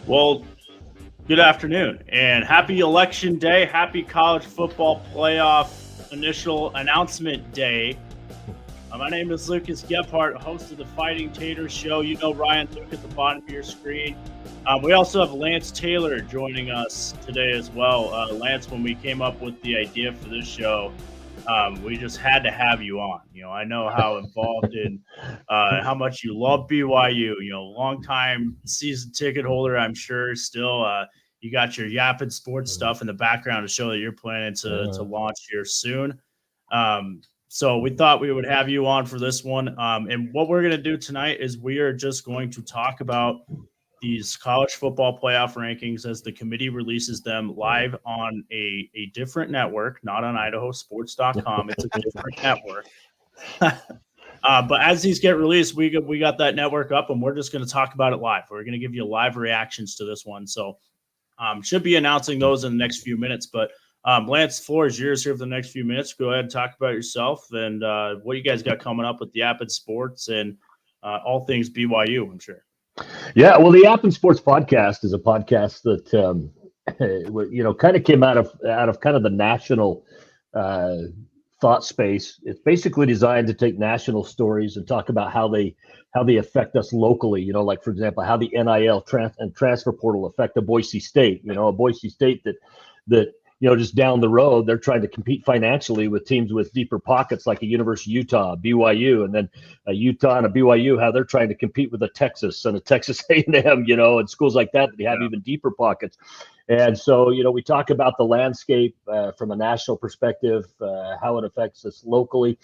Well, good afternoon and happy election day. Happy college football playoff initial announcement day. My name is Lucas Gephardt, host of the Fighting Taters show. You know Ryan Luke at the bottom of your screen. We also have Lance Taylor joining us today as well. Lance, when we came up with the idea for this show, we just had to have you on. You know, I know how involved in how much you love BYU. You know, longtime season ticket holder, I'm sure. Still, you got your Yappin' Sports stuff in the background to show that you're planning to launch here soon. So we thought we would have you on for this one. And what we're going to do tonight is we are just going to talk about these college football playoff rankings as the committee releases them live on a different network, not on IdahoSports.com. It's a different network. But as these get released, we got that network up, and we're just going to talk about it live. We're going to give you live reactions to this one. So should be announcing those in the next few minutes. But Lance, the floor is yours here for the next few minutes. Go ahead and talk about yourself and what you guys got coming up with the Yappin' Sports and all things BYU, I'm sure. Yeah, well, the Yappin' Sports podcast is a podcast that kind of came out of kind of the national thought space. It's basically designed to take national stories and talk about how they affect us locally. You know, like for example, how the NIL and transfer portal affect a Boise State. You know, a Boise State that just down the road, they're trying to compete financially with teams with deeper pockets like a University of Utah, BYU, and then a Utah and a BYU, how they're trying to compete with a Texas and a Texas A&M, and schools like that have even deeper pockets. And so, we talk about the landscape from a national perspective, how it affects us locally.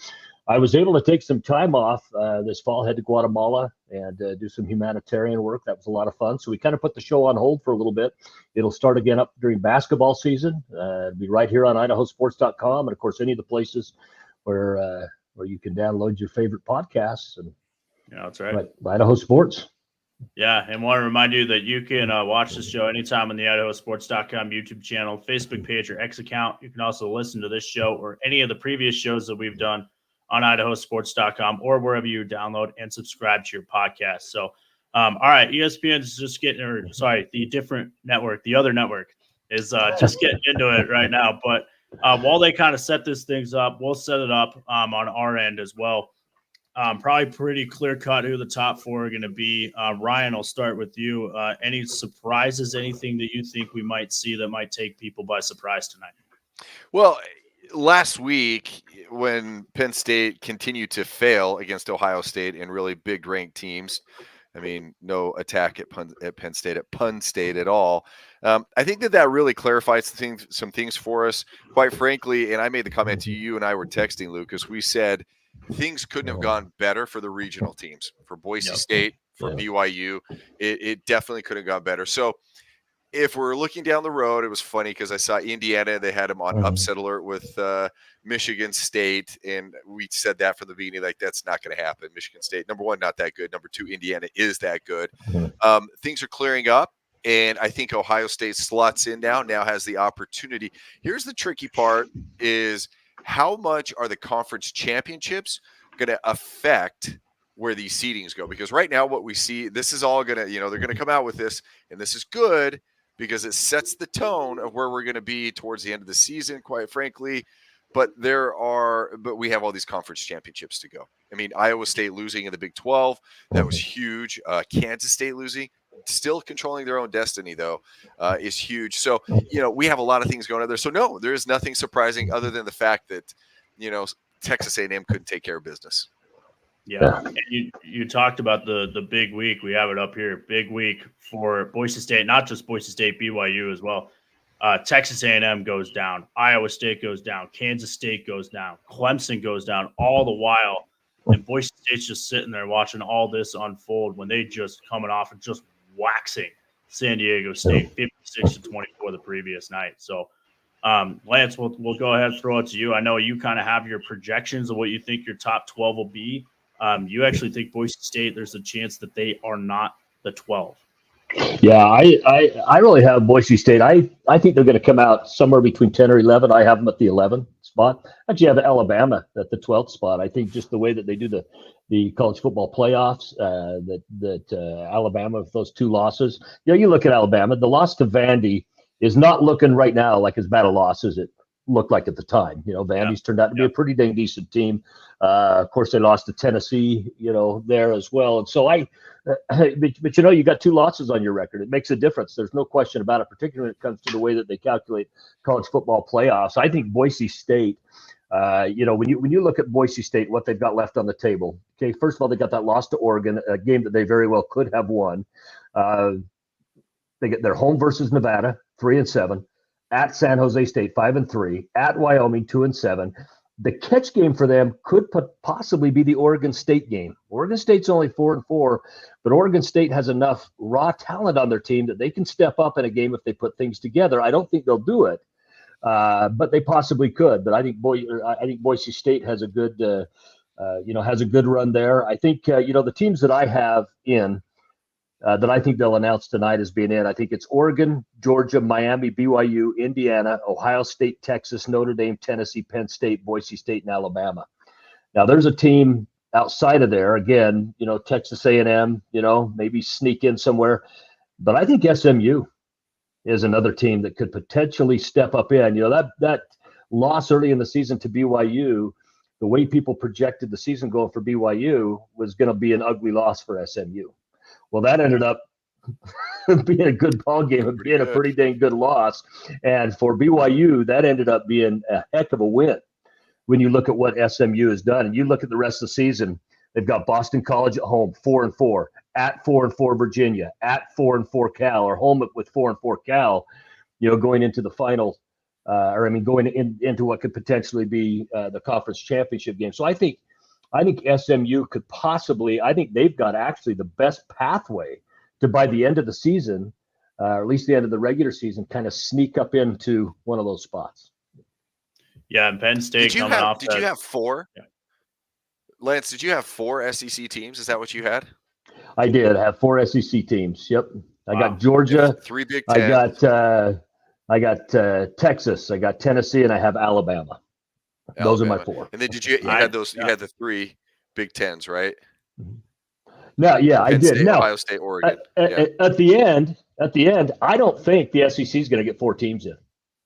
I was able to take some time off this fall, head to Guatemala and do some humanitarian work. That was a lot of fun. So we kind of put the show on hold for a little bit. It'll start again up during basketball season. It'll be right here on IdahoSports.com. And, of course, any of the places where you can download your favorite podcasts. And that's right. Idaho Sports. Yeah, and want to remind you that you can watch the show anytime on the IdahoSports.com YouTube channel, Facebook page, or X account. You can also listen to this show or any of the previous shows that we've done on IdahoSports.com or wherever you download and subscribe to your podcast. So, all right, ESPN is just the different network, the other network is just getting into it right now. But while they kind of set these things up, we'll set it up on our end as well. Probably pretty clear cut who the top four are going to be. Ryan, I'll start with you. Any surprises, anything that you think we might see that might take people by surprise tonight? Well, last week when Penn State continued to fail against Ohio State and really big ranked teams, I mean, no attack at Penn State, at Pun State at all. I think that really clarifies some things for us, quite frankly. And I made the comment to you and I were texting, Lucas. We said things couldn't have gone better for the regional teams, for Boise State, for BYU. It definitely could have gone better. So if we're looking down the road, it was funny because I saw Indiana. They had them on upset alert with Michigan State, and we said that from the beginning, like that's not going to happen. Michigan State, number one, not that good. Number two, Indiana is that good. Things are clearing up, and I think Ohio State slots in now has the opportunity. Here's the tricky part is how much are the conference championships going to affect where these seedings go? Because right now what we see, this is all going to, they're going to come out with this, and this is good because it sets the tone of where we're going to be towards the end of the season, quite frankly. But we have all these conference championships to go. I mean, Iowa State losing in the Big 12, that was huge. Kansas State losing, still controlling their own destiny, though, is huge. So, we have a lot of things going on there. So, no, there is nothing surprising other than the fact that, Texas A&M couldn't take care of business. Yeah, and you talked about the big week. We have it up here. Big week for Boise State, not just Boise State, BYU as well. Texas A&M goes down. Iowa State goes down. Kansas State goes down. Clemson goes down. All the while, and Boise State's just sitting there watching all this unfold when they just coming off and just waxing San Diego State 56-24 the previous night. So, Lance, we'll go ahead and throw it to you. I know you kind of have your projections of what you think your top 12 will be. You actually think Boise State, there's a chance that they are not the 12. Yeah, I really have Boise State. I think they're going to come out somewhere between 10 or 11. I have them at the 11 spot. Actually, I have Alabama at the 12th spot. I think just the way that they do the college football playoffs, that Alabama with those two losses. You look at Alabama. The loss to Vandy is not looking right now like as bad a loss as it looked like at the time. Vandy's turned out to be a pretty dang decent team. Of course, they lost to Tennessee, there as well. And so but you got two losses on your record. It makes a difference. There's no question about it, particularly when it comes to the way that they calculate college football playoffs. I think Boise State, when you look at Boise State, what they've got left on the table. Okay, first of all, they got that loss to Oregon, a game that they very well could have won. They get their home versus Nevada, 3-7, at San Jose State, 5-3, at Wyoming, 2-7. The catch game for them could possibly be the Oregon State game. Oregon State's only 4-4, but Oregon State has enough raw talent on their team that they can step up in a game if they put things together. I don't think they'll do it, but they possibly could. But I think Boise State has a good, has a good run there. I think the teams that I have in. That I think they'll announce tonight as being in. I think it's Oregon, Georgia, Miami, BYU, Indiana, Ohio State, Texas, Notre Dame, Tennessee, Penn State, Boise State, and Alabama. Now, there's a team outside of there, again, Texas A&M, maybe sneak in somewhere. But I think SMU is another team that could potentially step up in. That loss early in the season to BYU, the way people projected the season going for BYU was going to be an ugly loss for SMU. Well, that ended up being a good ball game and being a pretty dang good loss. And for BYU, that ended up being a heck of a win when you look at what SMU has done. And you look at the rest of the season, they've got Boston College at home, 4-4, at 4-4 Virginia, at 4-4 Cal, or home with 4-4 Cal, going into the final, going into what could potentially be the conference championship game. So I think SMU could possibly, I think they've got actually the best pathway to, by the end of the season, or at least the end of the regular season, kind of sneak up into one of those spots. Yeah, and Penn State Did you have four? Yeah. Lance, did you have four SEC teams? Is that what you had? I did have four SEC teams. Yep. I got Georgia. 3 Big Ten. I got Texas. I got Tennessee, and I have Alabama. Those are my four. And then you had those? You had the 3 Big Tens, right? No, yeah, Penn I did. State, Ohio State, Oregon. At the end, I don't think the SEC is going to get 4 teams in.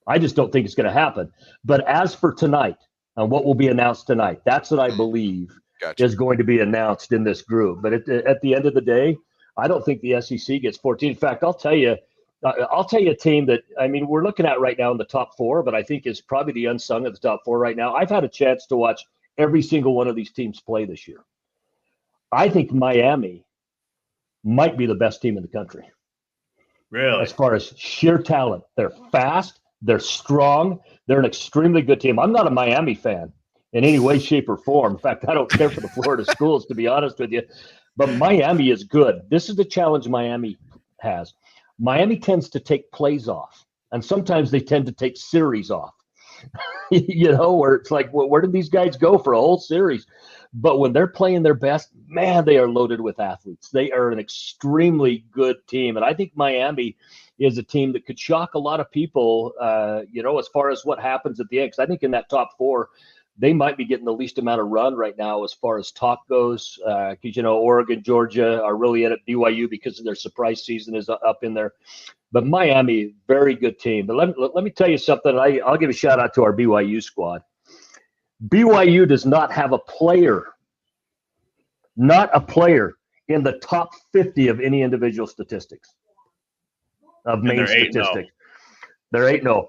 I just don't think it's going to happen. But as for tonight, and what will be announced tonight, that's what I believe is going to be announced in this group. But at the end of the day, I don't think the SEC gets 14. In fact, I'll tell you a team that, we're looking at right now in the top 4, but I think is probably the unsung of the top 4 right now. I've had a chance to watch every single one of these teams play this year. I think Miami might be the best team in the country. Really? As far as sheer talent. They're fast. They're strong. They're an extremely good team. I'm not a Miami fan in any way, shape, or form. In fact, I don't care for the Florida schools, to be honest with you. But Miami is good. This is the challenge Miami has. Miami tends to take plays off, and sometimes they tend to take series off, where it's like, well, where did these guys go for a whole series? But when they're playing their best, man, they are loaded with athletes. They are an extremely good team. And I think Miami is a team that could shock a lot of people, as far as what happens at the end. Because I think in that top 4, they might be getting the least amount of run right now as far as talk goes, because, Oregon, Georgia are really in at BYU because of their surprise season is up in there. But Miami, very good team. But let me tell you something. I'll give a shout out to our BYU squad. BYU does not have a player, not a player in the top 50 of any individual statistics, of main statistics. They're 8-0.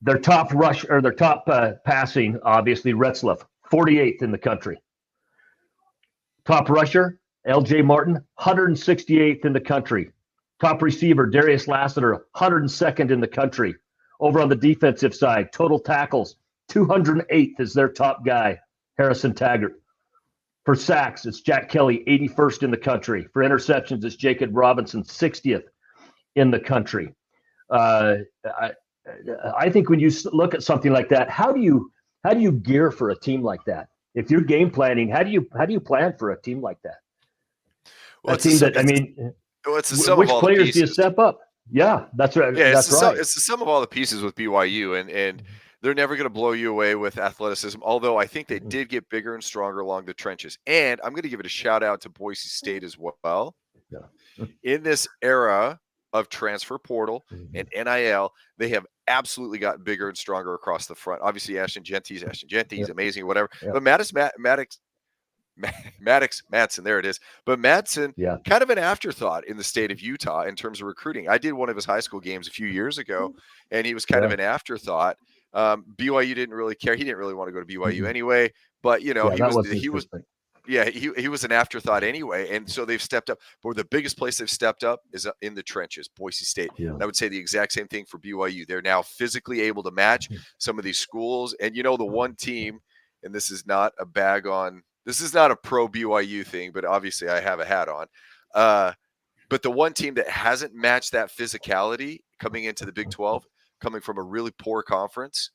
Their top rush, or their top passing, obviously, Retzlaff, 48th in the country. Top rusher, L.J. Martin, 168th in the country. Top receiver, Darius Lassiter, 102nd in the country. Over on the defensive side, total tackles, 208th is their top guy, Harrison Taggart. For sacks, it's Jack Kelly, 81st in the country. For interceptions, it's Jacob Robinson, 60th in the country. I think when you look at something like that, how do you gear for a team like that? If you're game planning, how do you plan for a team like that? Well, Well, it's the sum Which of all the players do you pieces. step up? Yeah, that's right. Yeah, That's right. It's the sum of all the pieces with BYU, and they're never going to blow you away with athleticism. Although I think they did get bigger and stronger along the trenches. And I'm going to give it a shout out to Boise State as well. Yeah. In this era of transfer portal and NIL, they have absolutely gotten bigger and stronger across the front. Obviously, Ashton Genty's amazing, whatever. Yeah. But Maddox Madsen, there it is. But Madsen, Yeah. kind of an afterthought in the state of Utah in terms of recruiting. I did one of his high school games a few years ago, and he was kind of an afterthought. BYU didn't really care. He didn't really want to go to BYU anyway. But he was an afterthought anyway, and so they've stepped up. But the biggest place they've stepped up is in the trenches, Boise State. Yeah. And I would say the exact same thing for BYU. They're now physically able to match some of these schools. And the one team, and this is not a pro BYU thing, but obviously I have a hat on. But the one team that hasn't matched that physicality coming into the Big 12, coming from a really poor conference,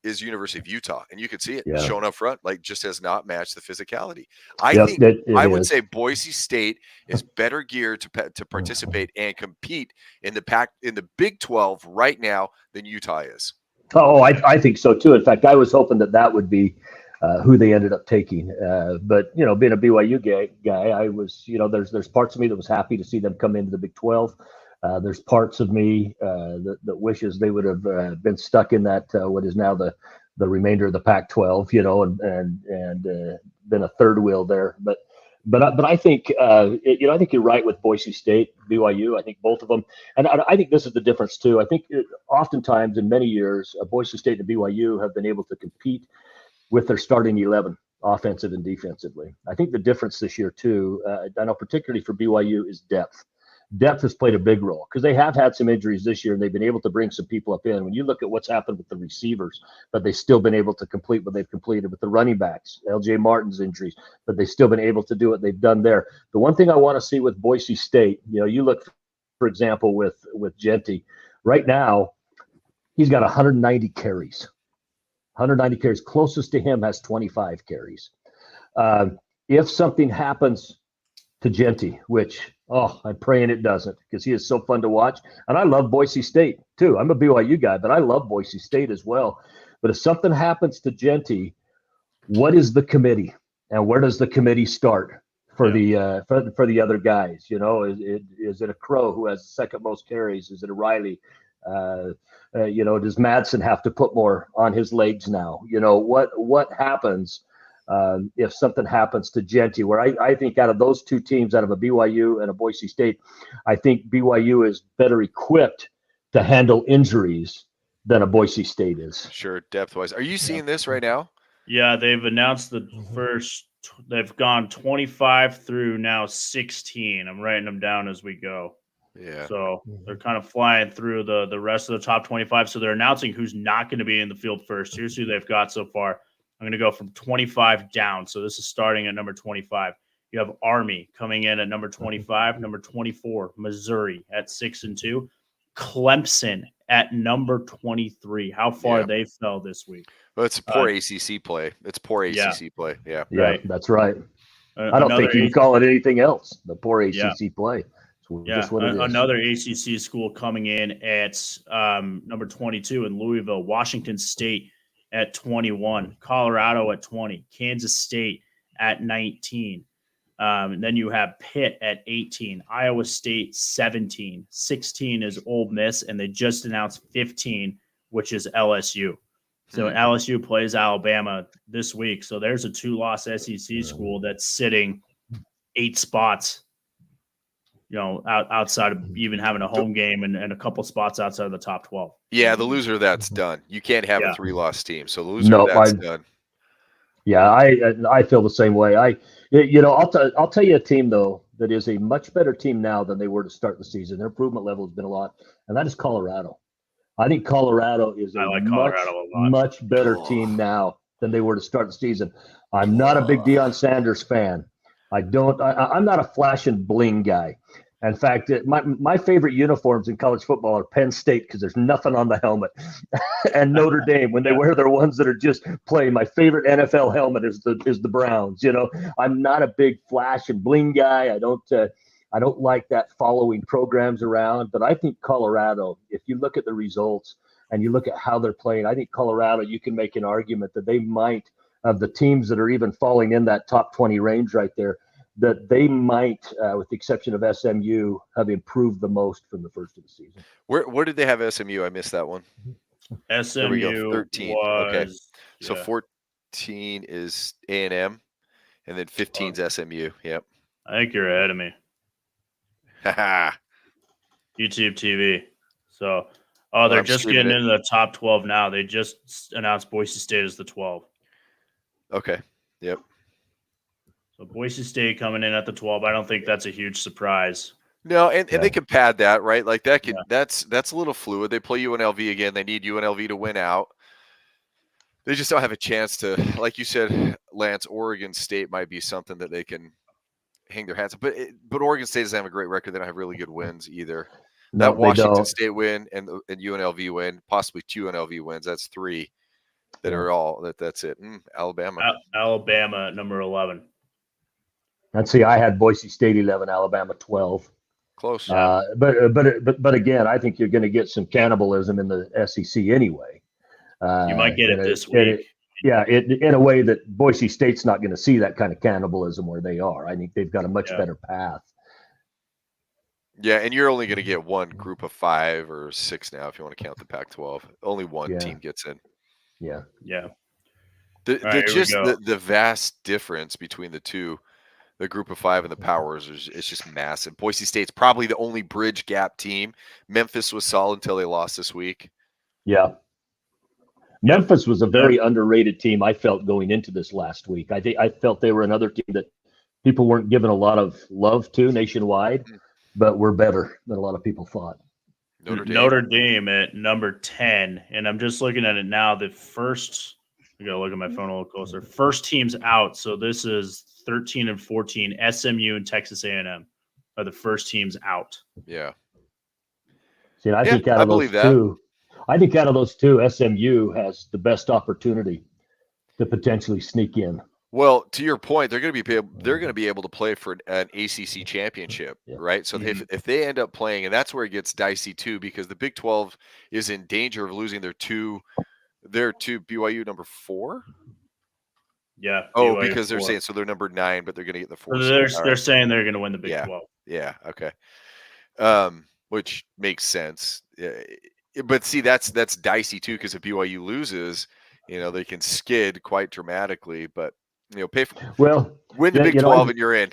is University of Utah, and you can see it showing up front, just has not matched the physicality. I would say Boise State is better geared to participate and compete in the Big 12 right now than Utah is. Oh, I think so too. In fact, I was hoping that would be who they ended up taking. But being a BYU guy, I was, there's parts of me that was happy to see them come into the Big 12. There's parts of me that wishes they would have been stuck in that what is now the remainder of the Pac-12, and been a third wheel there. But I think I think you're right with Boise State, BYU. I think both of them, and I think this is the difference too. I think oftentimes in many years, Boise State and BYU have been able to compete with their starting 11, offensive and defensively. I think the difference this year too, I know particularly for BYU, is depth. Depth has played a big role because they have had some injuries this year, and they've been able to bring some people up in. When you look at what's happened with the receivers, but they've still been able to complete what they've completed with the running backs, LJ Martin's injuries, but they've still been able to do what they've done there. The one thing I want to see with Boise State, you look, for example, with Genty, right now, he's got 190 carries. 190 carries. Closest to him has 25 carries. If something happens to Genty, which, I'm praying it doesn't, because he is so fun to watch. And I love Boise State too. I'm a BYU guy, but I love Boise State as well. But if something happens to Genty, what is the committee, and where does the committee start for the other guys? Is it a Crow who has the second most carries? Is it a Riley? Does Madsen have to put more on his legs now? What happens if something happens to Genty? Where I think out of those two teams, out of a BYU and a Boise State, I think BYU is better equipped to handle injuries than a Boise State is. Sure, depth-wise. Are you seeing this right now? Yeah, they've announced the first. They've gone 25 through now 16. I'm writing them down as we go. Yeah. So they're kind of flying through the rest of the top 25. So they're announcing who's not going to be in the field first. Here's who they've got so far. I'm going to go from 25 down. So this is starting at number 25. You have Army coming in at number 25, number 24, Missouri at 6-2, Clemson at number 23. How far they fell this week. Well, it's poor ACC play. It's poor ACC play. Yeah. Right. That's right. I don't think you can call it anything else. The poor ACC play. Yeah, another ACC school coming in at number 22 in Louisville, Washington State at 21, Colorado at 20, Kansas State at 19. And then you have Pitt at 18, Iowa State 17, 16 is Ole Miss, and they just announced 15, which is LSU. So LSU plays Alabama this week. So there's a 2-loss SEC school that's sitting 8 spots. Outside of even having a home game and a couple spots outside of the top 12. Yeah, the loser that's done. You can't have a 3-loss team. So the loser that's done. Yeah, I feel the same way. I'll tell you a team though that is a much better team now than they were to start the season. Their improvement level has been a lot, and that is Colorado. I think Colorado is much better team now than they were to start the season. I'm not a big Deion Sanders fan. I'm not a flash and bling guy. In fact, my favorite uniforms in college football are Penn State because there's nothing on the helmet, and Notre Dame when they wear their ones that are just plain. My favorite NFL helmet is the Browns. I'm not a big flash and bling guy. I don't like that following programs around, but I think Colorado, if you look at the results and you look at how they're playing, I think Colorado, you can make an argument that they might, of the teams that are even falling in that top 20 range right there, that they might, with the exception of SMU, have improved the most from the first of the season. Where did they have SMU? I missed that one. There we go. SMU 13. was, Okay. So yeah. 14 is A&M, and then 15 is SMU. Yep. I think you're ahead of me. YouTube TV. So, they're just getting into the top 12 now. They just announced Boise State as the 12. Okay. Yep. So Boise State coming in at the 12. I don't think that's a huge surprise. No, and they can pad that, right? Like that can that's a little fluid. They play UNLV again. They need UNLV to win out. They just don't have a chance to, like you said, Lance, Oregon State might be something that they can hang their hats on. But Oregon State doesn't have a great record. They don't have really good wins either. No, that Washington State win and UNLV win, possibly 2 UNLV wins. That's 3 that are all that's it. Alabama. Alabama number 11. Let's see. I had Boise State 11, Alabama 12. Close. But again, I think you're going to get some cannibalism in the SEC anyway. You might get it this week. In a way that Boise State's not going to see that kind of cannibalism where they are. I think they've got a much better path. Yeah, and you're only going to get one group of 5 or 6 now if you want to count the Pac-12. Only one team gets in. Yeah. Yeah. The vast difference between the two, the group of 5 and the powers, it's just massive. Boise State's probably the only bridge gap team. Memphis was solid until they lost this week. Yeah. Memphis was a very underrated team, I felt, going into this last week. I felt they were another team that people weren't giving a lot of love to nationwide, but were better than a lot of people thought. Notre Dame at number 10, and I'm just looking at it now. The first, I got to look at my phone a little closer. First team's out, so this is 13 and 14. SMU and Texas A&M are the first teams out. Yeah. See, I think out of those two, out of those two, SMU has the best opportunity to potentially sneak in. Well, to your point, they're going to be able to play for an ACC championship, right? So if they end up playing, and that's where it gets dicey too, because the Big 12 is in danger of losing their two BYU number 4. Yeah. Oh, because they're saying they're number 9, but they're going to get the 4. They're saying they're going to win the Big 12. Yeah. Okay. Which makes sense. But see, that's dicey too, because if BYU loses, they can skid quite dramatically. But win the Big 12 and you're in.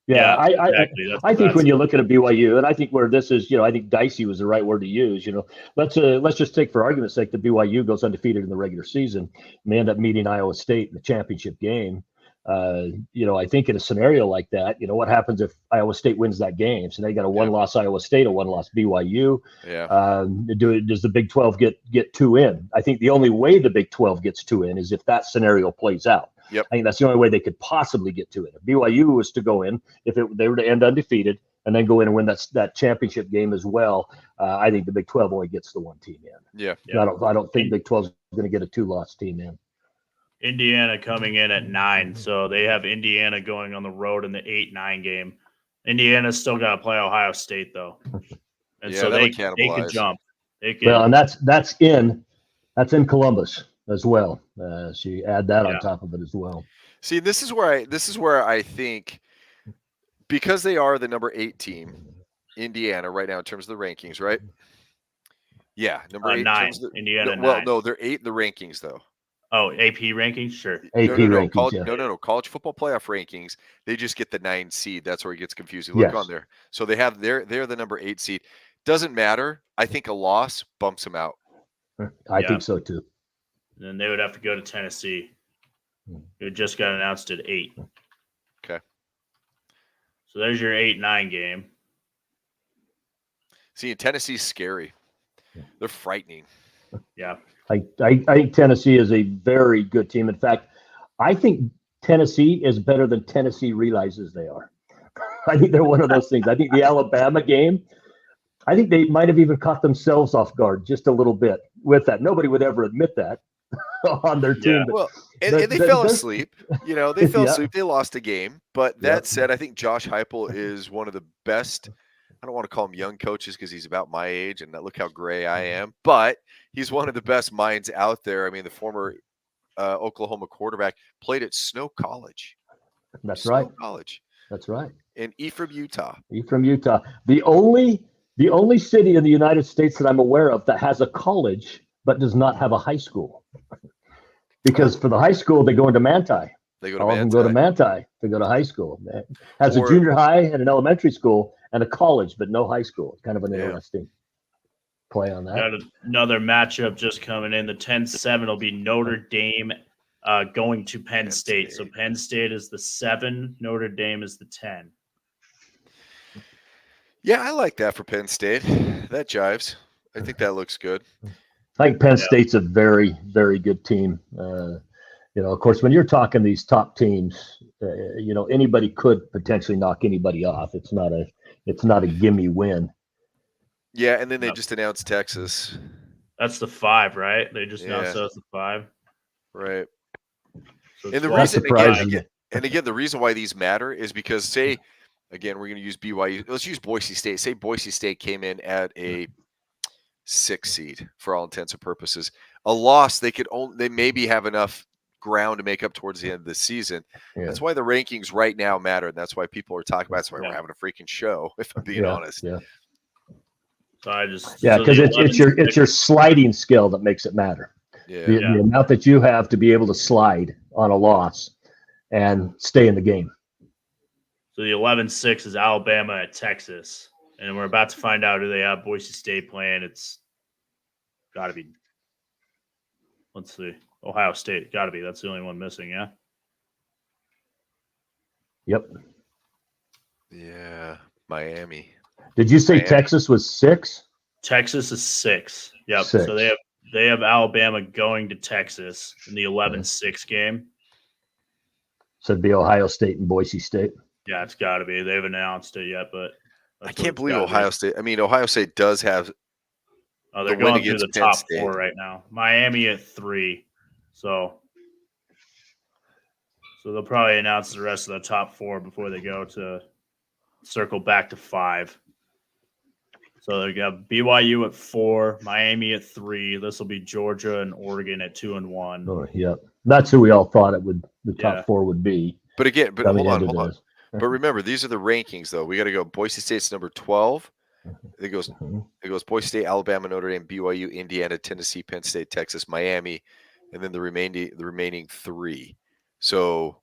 Exactly. I think when you look at a BYU, and I think where this is, I think dicey was the right word to use. Let's just take, for argument's sake, the BYU goes undefeated in the regular season, and they end up meeting Iowa State in the championship game. I think in a scenario like that, what happens if Iowa State wins that game? So they got a 1-loss Iowa State, a 1-loss BYU. Yeah. Does the Big 12 get 2 in? I think the only way the Big 12 gets 2 in is if that scenario plays out. Yep. I think that's the only way they could possibly get to it. If BYU was to go in, they were to end undefeated and then go in and win that championship game as well, I think the Big 12 only gets the 1 team in. Yeah. I don't think Big 12 is going to get a 2-loss team in. Indiana coming in at 9, so they have Indiana going on the road in the 8-9 game. Indiana's still got to play Ohio State though, and so they can jump. And that's in Columbus as well. So you add that on top of it as well. See, this is where I think, because they are the number 8 team, Indiana right now in terms of the rankings, right? Yeah, number 8. 9. Indiana. Well, no, they're 8 in the rankings though. Oh, AP rankings, sure. rankings. No. College football playoff rankings. They just get the 9 seed. That's where it gets confusing. Look on there. So they're the number 8 seed. Doesn't matter. I think a loss bumps them out. I think so too. And then they would have to go to Tennessee. It just got announced at 8. Okay. So there's your 8-9 game. See, Tennessee's scary. They're frightening. Yeah. I think Tennessee is a very good team. In fact, I think Tennessee is better than Tennessee realizes they are. I think they're one of those things. I think the Alabama game, I think they might have even caught themselves off guard just a little bit with that. Nobody would ever admit that. on their team. Yeah. Well, and they fell asleep. They fell asleep. They lost a game. But that said, I think Josh Heupel is one of the best. I don't want to call him young coaches because he's about my age, and look how gray I am. But he's one of the best minds out there. I mean, the former Oklahoma quarterback played at Snow College. That's Snow right. College. That's right. In Ephraim, Utah. The only city in the United States that I'm aware of that has a college but does not have a high school. Because for the high school, they go into Manti. All of them go to Manti to go to high school. It has a junior high and an elementary school and a college, but no high school. It's kind of an interesting play on that. Got another matchup just coming in. The 10-7 will be Notre Dame going to Penn State. So Penn State is the 7, Notre Dame is the 10. Yeah, I like that for Penn State. That jives. I think that looks good. I think Penn State's a very, very good team. Of course, when you're talking these top teams, anybody could potentially knock anybody off. It's not a gimme win. Yeah, and then they just announced Texas. That's the 5, right? They just announced that's the 5. Right. So and the reason again, the reason why these matter is because again, we're going to use BYU. Let's use Boise State. Say Boise State came in at a 6 seed for all intents and purposes. A loss, they maybe have enough ground to make up towards the end of the season. Yeah. That's why the rankings right now matter. And that's why people are talking about. That's why we're having a freaking show, if I'm being honest. Yeah. So because it's your sliding skill that makes it matter. Yeah. The amount that you have to be able to slide on a loss and stay in the game. So the 11-6 is Alabama at Texas. And we're about to find out who they have Boise State playing. It's got to be, let's see, Ohio State. Got to be. That's the only one missing, yeah? Yep. Yeah, Miami. Did you say Texas was 6? Texas is 6. Yep. 6. So they have Alabama going to Texas in the 11-6 game. So it'd be Ohio State and Boise State. Yeah, it's got to be. They haven't announced it yet, but I can't believe Ohio State. I mean, Ohio State does have. Oh, they're going through the top 4 right now. Miami at 3. So they'll probably announce the rest of the top 4 before they go to circle back to 5. So they got BYU at 4, Miami at 3. This will be Georgia and Oregon at 2 and 1. Oh, yeah, that's who we all thought the top 4 would be. But again, hold on. But remember, these are the rankings, though. We got to go. Boise State's number 12. It goes Boise State, Alabama, Notre Dame, BYU, Indiana, Tennessee, Penn State, Texas, Miami, and then the remaining 3. So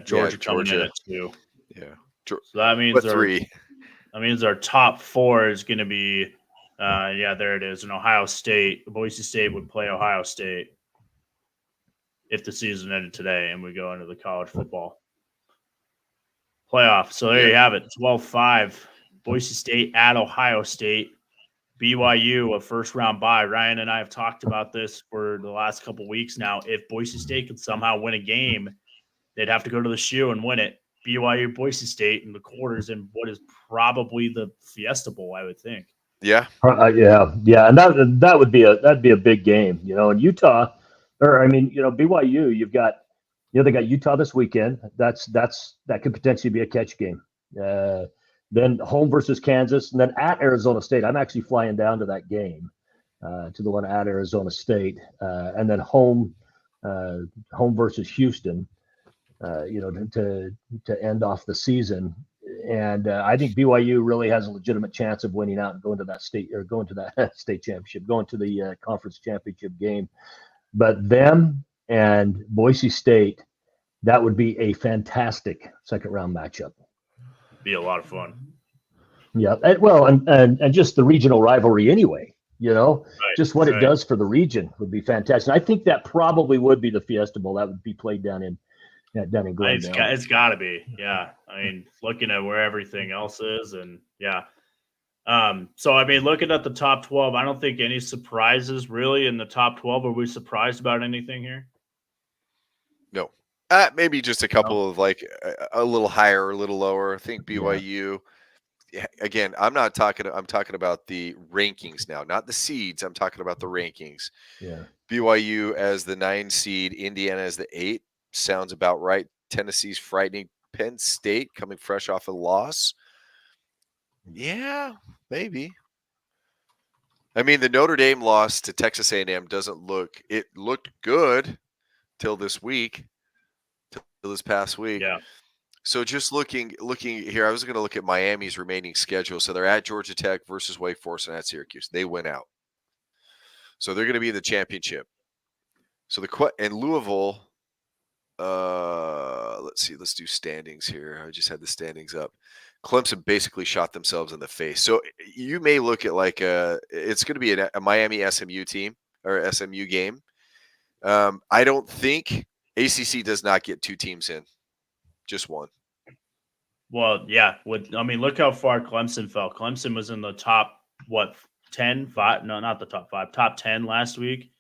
Georgia coming in at 2. Yeah. So that means 3. That means our top 4 is going to be there it is. And Ohio State, Boise State would play Ohio State if the season ended today and we go into the college football playoff. So there you have it, 12-5. Boise State at Ohio State. BYU, a first-round bye. Ryan and I have talked about this for the last couple weeks now. If Boise State could somehow win a game, they'd have to go to the shoe and win it. BYU, Boise State in the quarters in what is probably the Fiesta Bowl, I would think. Yeah. And that'd be a big game, and Utah, BYU, you've got, they got Utah this weekend. That could potentially be a catch game. Then home versus Kansas, and then at Arizona State. I'm actually flying down to that game, to the one at Arizona State, and then home versus Houston. To end off the season, and I think BYU really has a legitimate chance of winning out and going to that state championship, going to the conference championship game. But them and Boise State, that would be a fantastic second round matchup. Be a lot of fun. Yeah, and just the regional rivalry anyway. Just what it does for the region would be fantastic. I think that probably would be the Fiesta Bowl. That would be played down in Glendale. It's got to be, yeah. I mean, looking at where everything else is, and looking at the top 12, I don't think any surprises really in the top 12. Are we surprised about anything here? No, maybe just a couple of a little higher, a little lower. I think BYU. again, I'm talking about the rankings now, not the seeds. I'm talking about the rankings. Yeah. BYU as the 9 seed, Indiana as the 8. Sounds about right. Tennessee's frightening. Penn State coming fresh off a loss. Yeah, maybe. I mean, the Notre Dame loss to Texas A&M it looked good till this past week. Yeah. So just looking here, I was going to look at Miami's remaining schedule. So they're at Georgia Tech versus Wake Forest and at Syracuse. They went out. So they're going to be in the championship. So and Louisville, let's see, let's do standings here. I just had the standings up. Clemson basically shot themselves in the face. So you may look at it's going to be a Miami SMU team or SMU game. I don't think ACC does not get 2 teams in, just one. Well, yeah. Look how far Clemson fell. Clemson was in the top 10, 5? No, not the top 5, top 10 last week.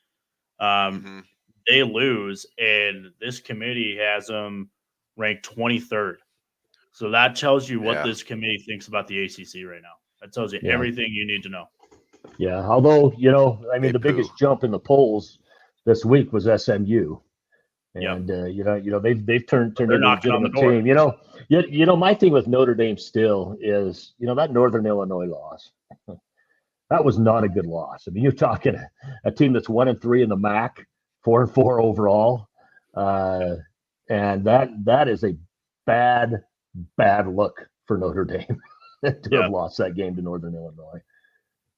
They lose, and this committee has them ranked 23rd. So that tells you what this committee thinks about the ACC right now. That tells you everything you need to know. Yeah, although, the biggest jump in the polls this week was SMU. And they've turned into a legitimate team. My thing with Notre Dame still is, that Northern Illinois loss. That was not a good loss. I mean, you're talking a team that's 1-3 in the MAC, 4-4 overall, and that is a bad look for Notre Dame to have lost that game to Northern Illinois.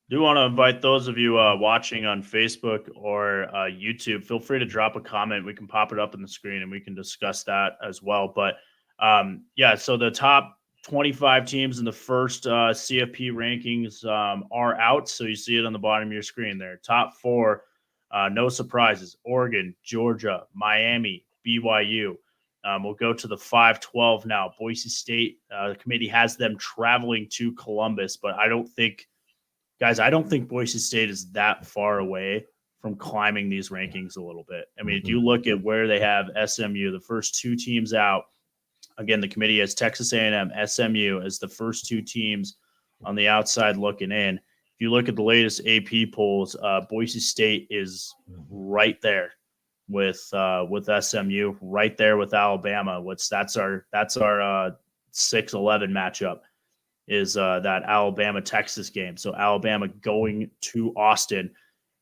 Do want to invite those of you watching on Facebook or YouTube, feel free to drop a comment. We can pop it up on the screen and we can discuss that as well. But so the top 25 teams in the first CFP rankings are out. So you see it on the bottom of your screen there. Top 4, no surprises: Oregon, Georgia, Miami, BYU. We'll go to the 5-12 now. Boise State, the committee has them traveling to Columbus, but I don't think Boise State is that far away from climbing these rankings a little bit. I mean, if you look at where they have SMU, the first 2 teams out, again, the committee has Texas A&M, SMU as the first 2 teams on the outside looking in. If you look at the latest AP polls, Boise State is right there with SMU, right there with Alabama. That's our 6-11 matchup. Is that Alabama-Texas game. So Alabama going to Austin.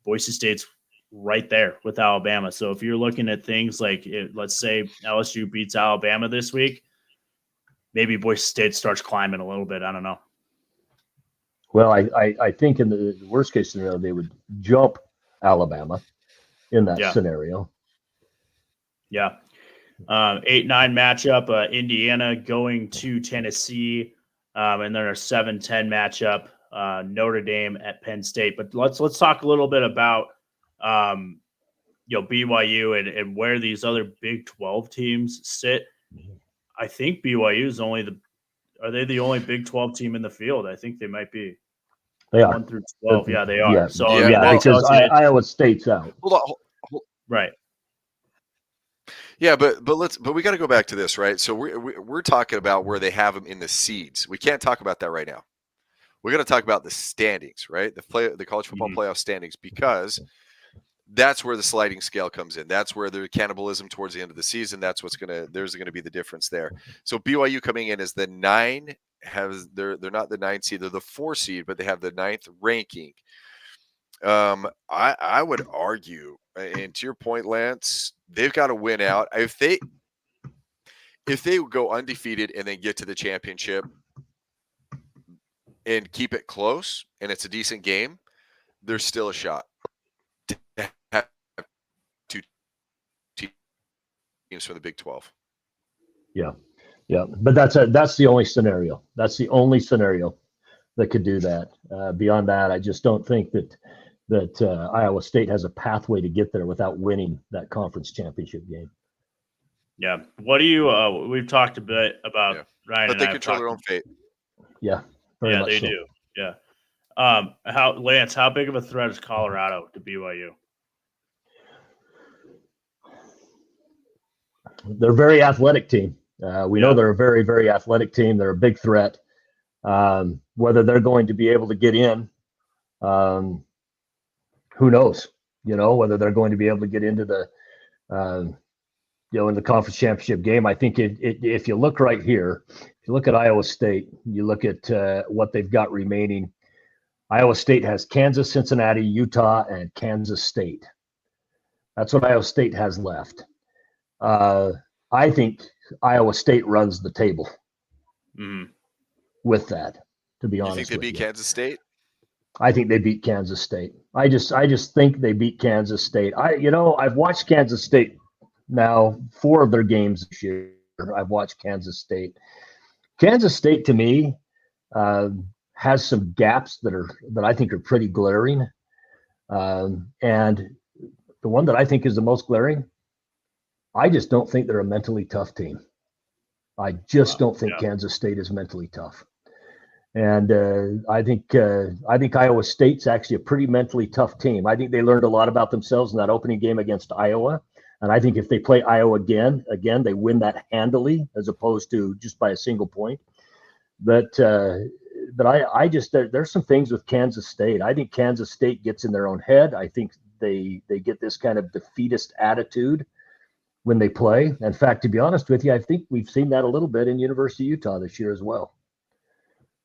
Boise State's right there with Alabama. So if you're looking at things like, let's say LSU beats Alabama this week, maybe Boise State starts climbing a little bit. I don't know. Well, I think in the worst case scenario, they would jump Alabama in that scenario. Yeah. 8-9 matchup, Indiana going to Tennessee. And then our 7-10 matchup, Notre Dame at Penn State. But let's talk a little bit about BYU and where these other Big 12 teams sit. I think BYU is are they the only Big 12 team in the field? I think they might be. They are 1 through 12. Yeah, they are. Yeah, so because Iowa State's out. Hold on. Right. Yeah, but we got to go back to this, right? So we're talking about where they have them in the seeds. We can't talk about that right now. We're going to talk about the standings, right? The college football playoff standings, because that's where the sliding scale comes in. That's where the cannibalism towards the end of the season. There's going to be the difference there. So BYU coming in as the 9 they're not the 9 seed, they're the 4 seed, but they have the 9th ranking. I would argue, and to your point, Lance, they've got to win out. If they go undefeated and then get to the championship and keep it close and it's a decent game, there's still a shot to have 2 teams from the Big 12. Yeah, but that's the only scenario. That's the only scenario that could do that. Beyond that, I just don't think that Iowa State has a pathway to get there without winning that conference championship game. Yeah. What do you? We've talked a bit about Ryan, but they control their own fate. Yeah. Yeah, they do. Yeah. Lance? How big of a threat is Colorado to BYU? They're a very athletic team. We know they're a very, very athletic team. They're a big threat. Whether they're going to be able to get in, who knows? Whether they're going to be able to get into the in the conference championship game. I think if you look right here, if you look at Iowa State, you look at what they've got remaining. Iowa State has Kansas, Cincinnati, Utah, and Kansas State. That's what Iowa State has left. I think Iowa State runs the table with that, to be honest with you. You think they beat Kansas State? I think they beat Kansas State. I just think they beat Kansas State. I've watched Kansas State now 4 of their games this year. I've watched Kansas State. Kansas State, to me, has some gaps that I think are pretty glaring. And the one that I think is the most glaring, I just don't think they're a mentally tough team. I just don't think Kansas State is mentally tough. And I think Iowa State's actually a pretty mentally tough team. I think they learned a lot about themselves in that opening game against Iowa. And I think if they play Iowa again, they win that handily as opposed to just by a single point. But I just there's some things with Kansas State. I think Kansas State gets in their own head. I think they get this kind of defeatist attitude when they play. In fact, to be honest with you, I think we've seen that a little bit in University of Utah this year as well.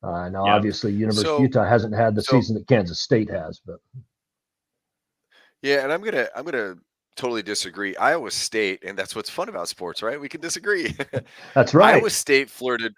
Obviously, University of Utah hasn't had the season that Kansas State has, but and I'm gonna totally disagree. Iowa State, and that's what's fun about sports, right? We can disagree. That's right. Iowa State flirted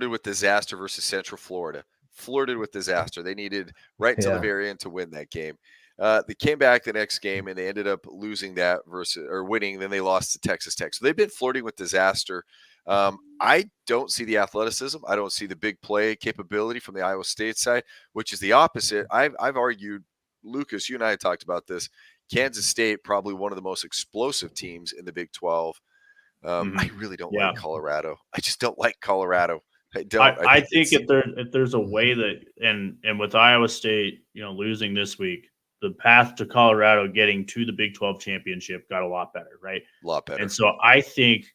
with disaster versus Central Florida. Flirted with disaster. They needed right until the very end to win that game. They came back the next game and they ended up losing that or winning. Then they lost to Texas Tech. So they've been flirting with disaster. I don't see the athleticism. I don't see the big play capability from the Iowa State side, which is the opposite. I've argued, Lucas, you and I had talked about this. Kansas State, probably one of the most explosive teams in the Big 12. I really don't like Colorado. I just don't like Colorado. I think if there's a way that and with Iowa State, losing this week, the path to Colorado getting to the Big 12 championship got a lot better, right? A lot better. And so I think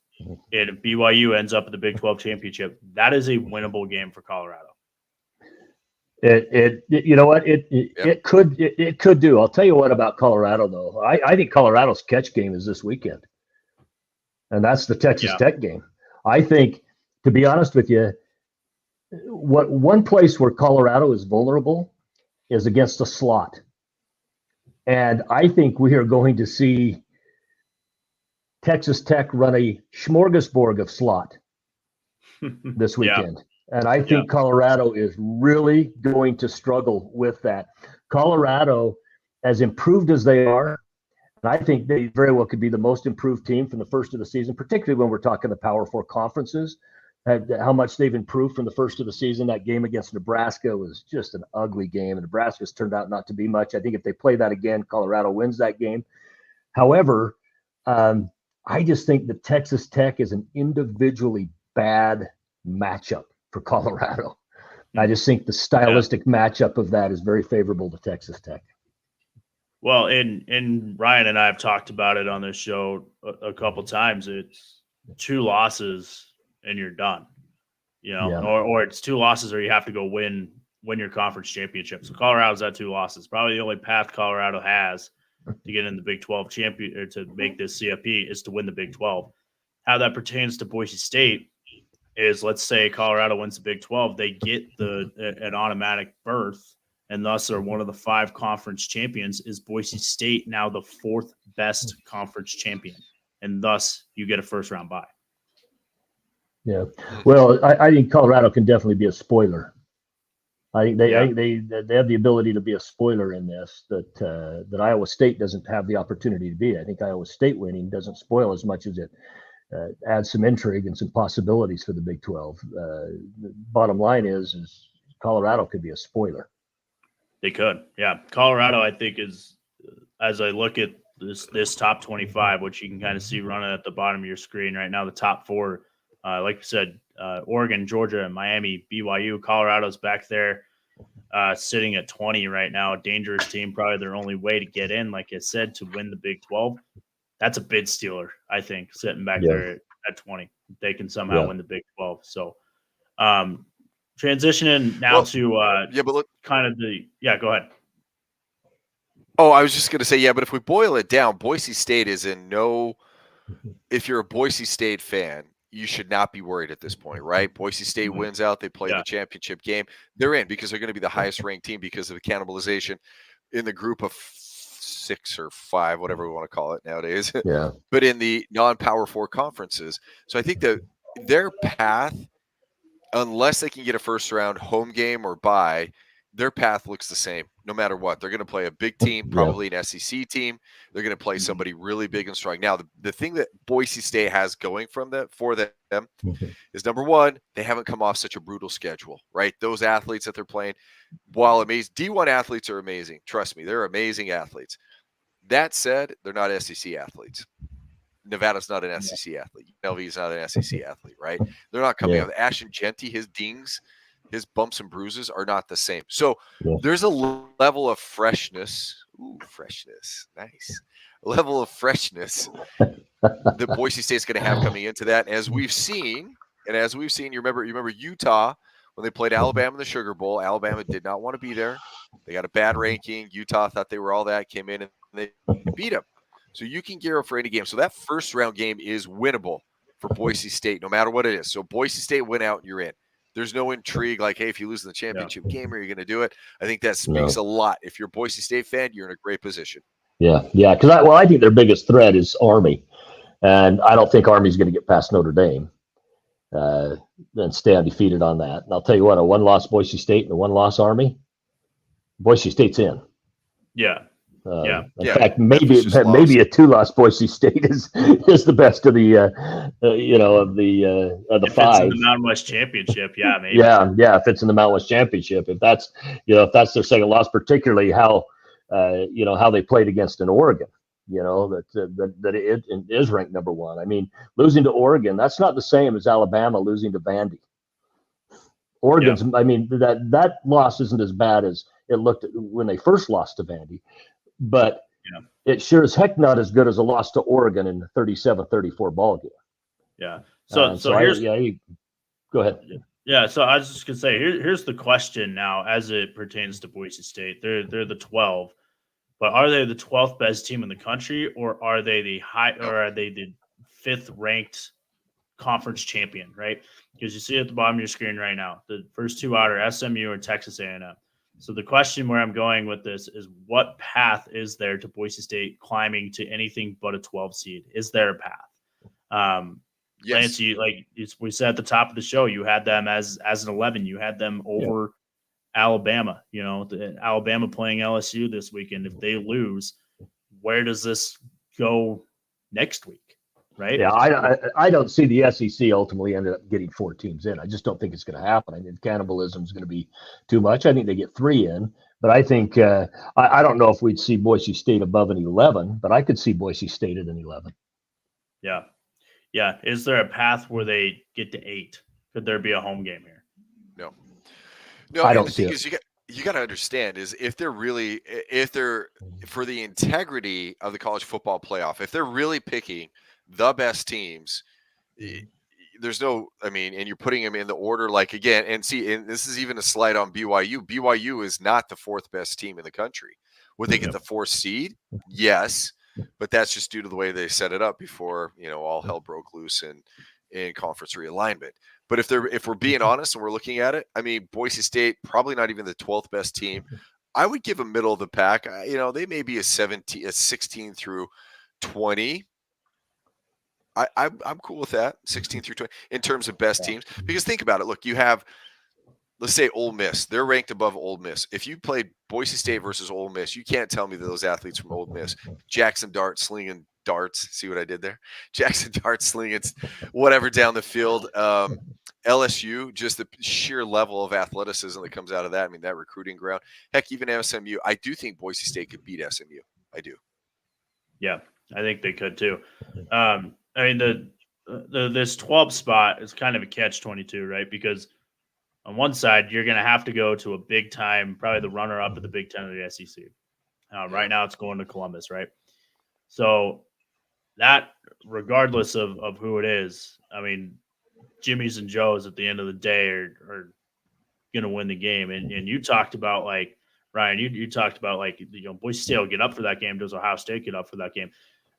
if BYU ends up at the Big 12 championship, that is a winnable game for Colorado. It could do. I'll tell you what about Colorado though. I think Colorado's catch game is this weekend, and that's the Texas Tech game. I think, to be honest with you, one place where Colorado is vulnerable is against the slot, and I think we are going to see Texas Tech run a smorgasbord of slot this weekend. And I think Colorado is really going to struggle with that. Colorado, as improved as they are, and I think they very well could be the most improved team from the first of the season, particularly when we're talking the Power Four conferences, how much they've improved from the first of the season. That game against Nebraska was just an ugly game, and Nebraska's turned out not to be much. I think if they play that again, Colorado wins that game. However, I just think that Texas Tech is an individually bad matchup for Colorado. I just think the stylistic matchup of that is very favorable to Texas Tech. Well, and Ryan and I have talked about it on this show a couple times. It's 2 losses and you're done, or it's 2 losses or you have to go win your conference championship. So Colorado's at 2 losses. Probably the only path Colorado has to get in the Big 12 champion or to make this CFP is to win the Big 12. How that pertains to Boise State is, let's say Colorado wins the Big 12, they get an automatic berth and thus are one of the 5 conference champions. Is Boise State now the 4th best conference champion? And thus you get a first round bye. Yeah. Well, I think Colorado can definitely be a spoiler. I think they have the ability to be a spoiler in this that Iowa State doesn't have the opportunity to be. I think Iowa State winning doesn't spoil as much as it adds some intrigue and some possibilities for the Big 12. The bottom line is Colorado could be a spoiler. They could. Yeah. Colorado, I think, is, as I look at this top 25, which you can kind of see running at the bottom of your screen right now, the top 4, like you said, Oregon, Georgia, Miami, BYU, Colorado's back there sitting at 20 right now. A dangerous team, probably their only way to get in, like I said, to win the Big 12. That's a bid stealer, I think, sitting back there at 20. They can somehow win the Big 12. So Transitioning now to but look, kind of go ahead. Oh, I was just going to say, but if we boil it down, Boise State is in no. If you're a Boise State fan, you should not be worried at this point, right? Boise State wins out, they play the championship game, they're in because they're going to be the highest ranked team because of the cannibalization in the group of 6 or 5, whatever we want to call it nowadays. Yeah. But in the non-Power 4 conferences, so I think that their path, unless they can get a first round home game or bye, their path looks the same no matter what. They're going to play a big team, probably an SEC team. They're going to play somebody really big and strong. Now, the thing that Boise State has going for them is, number one, they haven't come off such a brutal schedule, right? Those athletes that they're playing, while amazing, D1 athletes are amazing. Trust me, they're amazing athletes. That said, they're not SEC athletes. Nevada's not an SEC athlete. UNLV's not an SEC athlete, right? They're not coming up. Ashton Genty, his dings, his bumps and bruises are not the same. So there's a level of freshness. Ooh, freshness. Nice. A level of freshness that Boise State's going to have coming into that. As we've seen, you remember Utah when they played Alabama in the Sugar Bowl. Alabama did not want to be there. They got a bad ranking. Utah thought they were all that, came in and they beat them. So you can gear up for any game. So that first round game is winnable for Boise State, no matter what it is. So Boise State went out and you're in. There's no intrigue like, hey, if you lose in the championship game, are you going to do it? I think that speaks a lot. If you're a Boise State fan, you're in a great position. Yeah. Because I think their biggest threat is Army. And I don't think Army's going to get past Notre Dame and stay undefeated on that. And I'll tell you what, a one-loss Boise State and a one-loss Army, Boise State's in. Yeah. In fact, maybe a 2-loss Boise State is the best of the of the if 5. It's in the Mountain West Championship, maybe. Yeah. If it's in the Mountain West Championship, if that's their second loss, particularly how they played against an Oregon, that it is ranked number 1. I mean, losing to Oregon, that's not the same as Alabama losing to Vandy. Oregon's, I mean, that loss isn't as bad as it looked when they first lost to Vandy. But it sure as heck not as good as a loss to Oregon in the 37-34 ball game. Yeah. So here's go ahead. Yeah. So I was just gonna say here's the question now as it pertains to Boise State. They're the 12, but are they the 12th best team in the country, or are they the 5th ranked conference champion? Right? Because you see at the bottom of your screen right now, the first 2 out are SMU and Texas A&M. So the question where I'm going with this is, what path is there to Boise State climbing to anything but a 12 seed? Is there a path? Yes. Lance, we said at the top of the show, you had them as an 11. You had them over Alabama. Alabama playing LSU this weekend. If they lose, where does this go next week? Right? Yeah, I don't see the SEC ultimately ended up getting 4 teams in. I just don't think it's going to happen. I think cannibalism is going to be too much. I think they get 3 in, but I think I don't know if we'd see Boise State above an 11, but I could see Boise State at an 11. Yeah. Is there a path where they get to 8? Could there be a home game here? No. I don't see it. You got to understand is if they're for the integrity of the college football playoff, if they're really picking the best teams, there's no, and you're putting them in the order, like, again, and this is even a slight on BYU. BYU is not the 4th best team in the country. Would they get the 4th seed? Yes, but that's just due to the way they set it up before, all hell broke loose in conference realignment. But if we're being honest and we're looking at it, Boise State, probably not even the 12th best team. I would give them middle of the pack. They may be a 16 through 20. I'm cool with that, 16 through 20, in terms of best teams. Because think about it. Look, you have, let's say, Ole Miss. They're ranked above Ole Miss. If you played Boise State versus Ole Miss, you can't tell me that those athletes from Ole Miss, Jackson Dart slinging darts. See what I did there? Jackson Dart slinging whatever down the field. LSU, just the sheer level of athleticism that comes out of that. That recruiting ground. Heck, even SMU. I do think Boise State could beat SMU. I do. Yeah, I think they could too. This 12 spot is kind of a catch-22, right? Because on one side, you're going to have to go to a big time, probably the runner-up of the Big Ten of the SEC. Right now, it's going to Columbus, right? So that, regardless of who it is, Jimmy's and Joe's at the end of the day are going to win the game. And you talked about, like, Ryan, you talked about, like, Boise State will get up for that game. Does Ohio State get up for that game?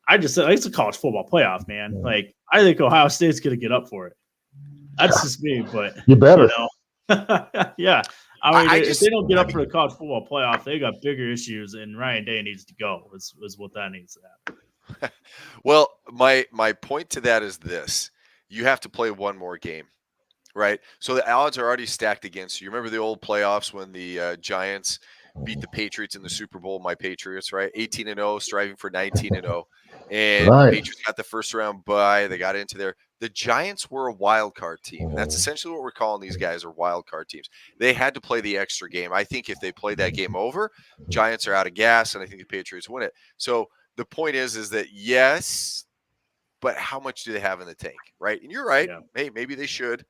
I just said it's a college football playoff, man. Like, I think Ohio State's going to get up for it. That's just me, but you better. Yeah. I mean, if they don't get up for the college football playoff, they got bigger issues, and Ryan Day needs to go. Is what that needs to happen. Well, my point to that is this: you have to play one more game, right? So the odds are already stacked against you. Remember the old playoffs when the Giants beat the Patriots in the Super Bowl? My Patriots, right? 18-0, striving for 19-0, and Right. the Patriots got the first round bye. They got into there. The Giants were a wild card team, and that's essentially what we're calling these guys, are wild card teams. They had to play the extra game. I think if they played that game over, Giants are out of gas, and I think the Patriots win it. So the point is that yes, but how much do they have in the tank, right? And you're right. Yeah. Hey, maybe they should.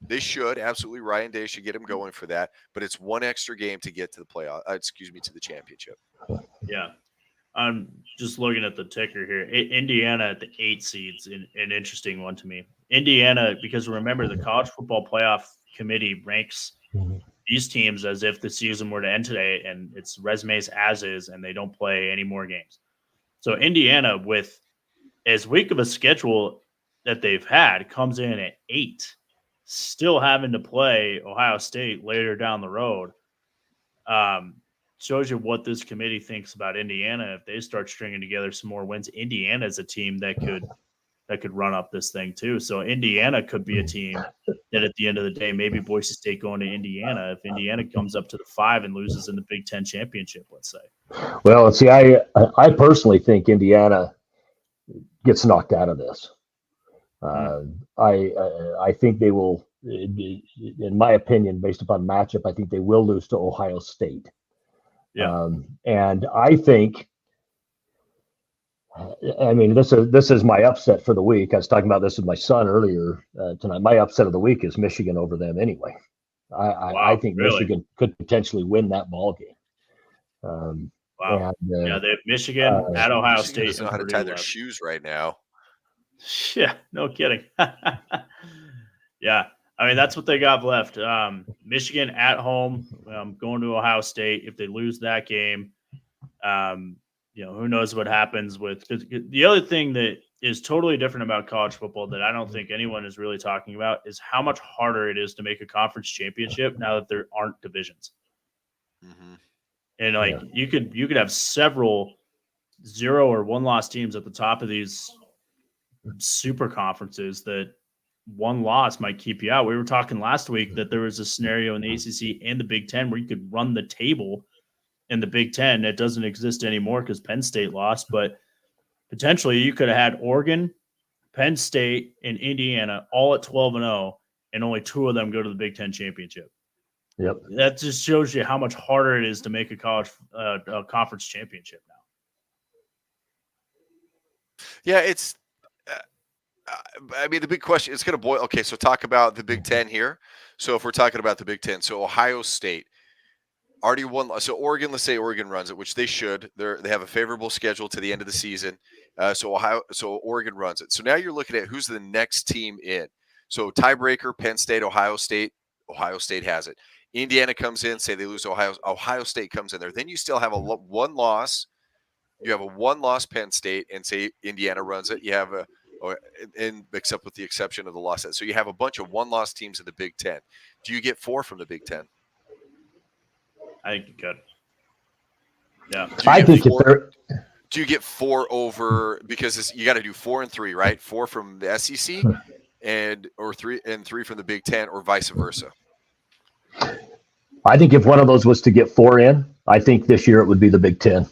They should absolutely. Ryan Day should get him going for that. But it's one extra game to get to the playoff. To the championship. Yeah. I'm just looking at the ticker here. Indiana at the 8 seeds, an interesting one to me. Indiana, because remember, the College Football Playoff Committee ranks these teams as if the season were to end today, and it's resumes as is, and they don't play any more games. So Indiana, with as weak of a schedule that they've had, comes in at 8, still having to play Ohio State later down the road. Shows you what this committee thinks about Indiana. If they start stringing together some more wins, Indiana is a team that could run up this thing too. So Indiana could be a team that at the end of the day, maybe Boise State going to Indiana, if Indiana comes up to the 5 and loses in the Big Ten championship, let's say. Well, see, I personally think Indiana gets knocked out of this. I think they will, in my opinion, based upon matchup, I think they will lose to Ohio State. Yeah. And I think, I mean, this is my upset for the week. I was talking about this with my son earlier tonight. My upset of the week is Michigan over them anyway. I think really? Michigan could potentially win that ball game. Wow. And, they have Michigan at Ohio Michigan State. doesn't know how to tie their shoes right now. Yeah, no kidding. Yeah. I mean, that's what they got left. Michigan at home, going to Ohio State. If they lose that game, who knows what happens with the other thing that is totally different about college football that I don't think anyone is really talking about is how much harder it is to make a conference championship now that there aren't divisions. Mm-hmm. And you could have several 0 or 1 loss teams at the top of these super conferences that one loss might keep you out. We were talking last week that there was a scenario in the ACC and the Big Ten where you could run the table in the Big Ten. It doesn't exist anymore because Penn State lost, but potentially you could have had Oregon, Penn State, and Indiana all at 12-0, and only 2 of them go to the Big Ten championship. Yep. That just shows you how much harder it is to make a college conference championship now. Yeah, it's. I mean, the big question is going to boil. Okay, so talk about the Big Ten here. So if we're talking about the Big Ten, so Ohio State already won. So Oregon, let's say Oregon runs it, which they should. They have a favorable schedule to the end of the season. So Oregon runs it. So now you're looking at who's the next team in. So tiebreaker, Penn State, Ohio State. Ohio State has it. Indiana comes in, say they lose to Ohio. Ohio State comes in there. Then you still have one loss. You have a 1-loss Penn State, and say Indiana runs it. You have except with the exception of the loss. So you have a bunch of 1-loss teams in the Big Ten. Do you get 4 from the Big Ten? I think you could. Yeah. Do you get 4 over, because you got to do 4 and 3, right? 4 from the SEC or 3 from the Big Ten, or vice versa? I think if one of those was to get 4 in, I think this year it would be the Big Ten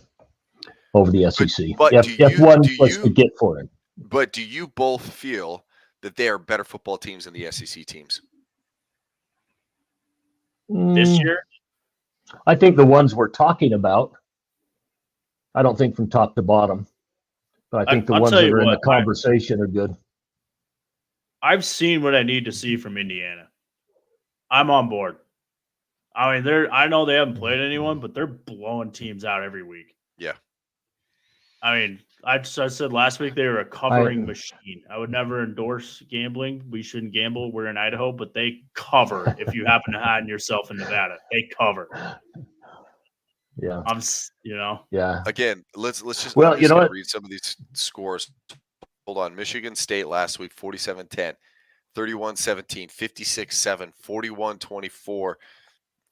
over the SEC. But if one was to get 4 in. But do you both feel that they are better football teams than the SEC teams this year? I think the ones we're talking about, I don't think from top to bottom, but I think the ones that are in the conversation are good. I've seen what I need to see from Indiana. I'm on board. I mean, I know they haven't played anyone, but they're blowing teams out every week. Yeah. I mean, I said last week they were a covering machine. I would never endorse gambling. We shouldn't gamble. We're in Idaho, but they cover if you happen to hide yourself in Nevada. They cover. Yeah. Yeah. Again, let's just. Well, I'm just going to read some of these scores. Hold on. Michigan State last week 47-10, 31-17, 56-7, 41-24.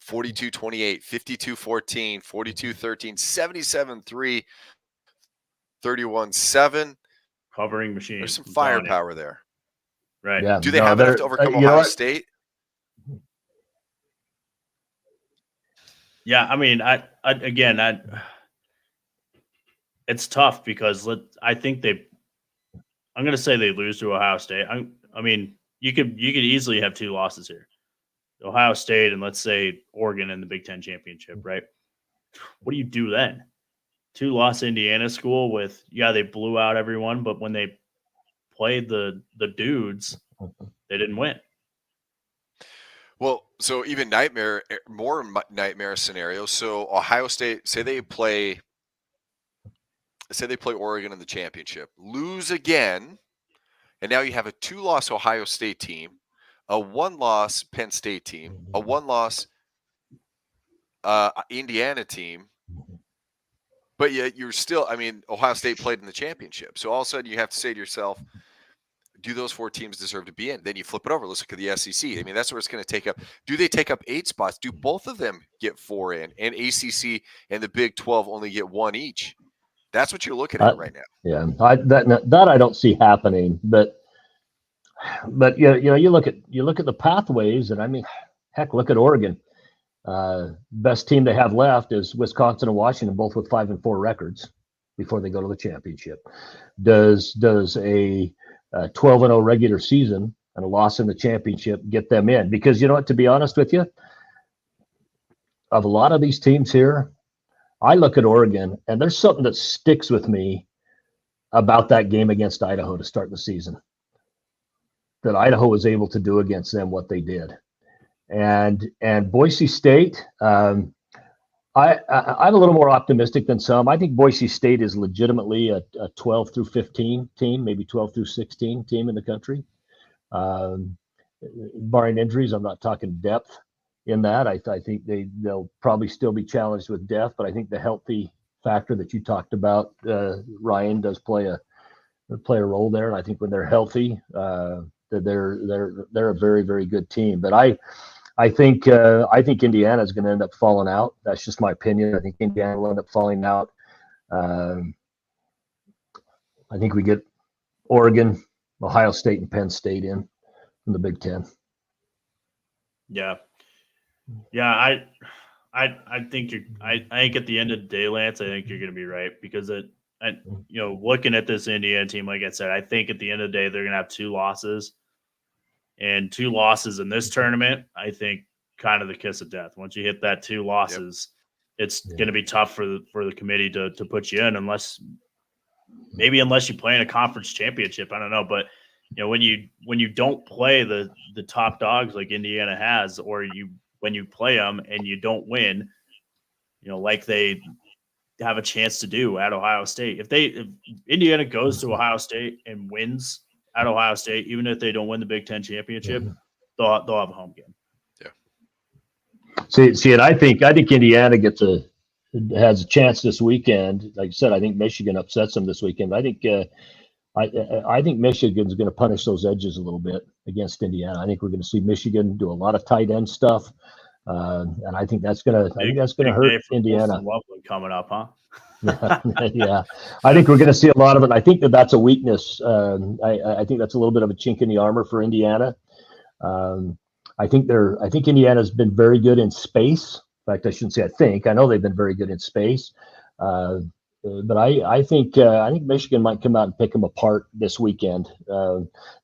42-28, 52-14, 42-13, 77-3, 31-7. Covering machine. There's some firepower there. Right. Yeah. Do they have enough to overcome Ohio State? Yeah, I mean, it's tough because I think I'm going to say they lose to Ohio State. I mean, you could easily have 2 losses here. Ohio State and let's say Oregon in the Big Ten championship, right? What do you do then? 2 loss Indiana school with, they blew out everyone, but when they played the dudes, they didn't win. Well, so even more nightmare scenarios. So Ohio State, say they play Oregon in the championship, lose again, and now you have a 2-loss Ohio State team, a 1-loss Penn State team, a 1-loss Indiana team, but yet you're still, Ohio State played in the championship. So all of a sudden you have to say to yourself, do those 4 teams deserve to be in? Then you flip it over. Let's look at the SEC. I mean, that's where it's going to take up. Do they take up 8 spots? Do both of them get 4 in? And ACC and the Big 12 only get 1 each? That's what you're looking at right now. Yeah, that I don't see happening. But you look at the pathways, and I mean, heck, look at Oregon. Best team they have left is Wisconsin and Washington, both with 5-4 records before they go to the championship. Does a 12-0 regular season and a loss in the championship get them in? Because you know what, to be honest with you, of a lot of these teams here, I look at Oregon and there's something that sticks with me about that game against Idaho to start the season, that Idaho was able to do against them what they did. And Boise State, I'm a little more optimistic than some. I think Boise State is legitimately a 12 through 15 team, maybe 12 through 16 team in the country. Barring injuries, I'm not talking depth in that. I think they'll probably still be challenged with depth, but I think the healthy factor that you talked about, Ryan, does play a role there. And I think when they're healthy, they're a very, very good team. But I think Indiana is going to end up falling out. That's just my opinion. I think Indiana will end up falling out. I think we get Oregon, Ohio State, and Penn State in from the Big Ten. Yeah. I think I think at the end of the day, Lance, I think you're going to be right because looking at this Indiana team, like I said, I think at the end of the day they're going to have 2 losses. And 2 losses in this tournament, I think, kind of the kiss of death. Once you hit that 2 losses, it's going to be tough for the committee to put you in unless you play in a conference championship. I don't know, but when you don't play the top dogs like Indiana has, or when you play them and you don't win, like they have a chance to do at Ohio State. If Indiana goes to Ohio State and wins at Ohio State, even if they don't win the Big Ten championship, they'll have a home game. Yeah. See, and I think Indiana has a chance this weekend. Like I said, I think Michigan upsets them this weekend. I think Michigan's going to punish those edges a little bit against Indiana. I think we're going to see Michigan do a lot of tight end stuff, and I think that's going to hurt Indiana. Coming up, huh? Yeah, I think we're going to see a lot of it. I think that's a weakness. I think that's a little bit of a chink in the armor for Indiana. I think Indiana's been very good in space. In fact, I shouldn't say I think. I know they've been very good in space. But I think Michigan might come out and pick them apart this weekend.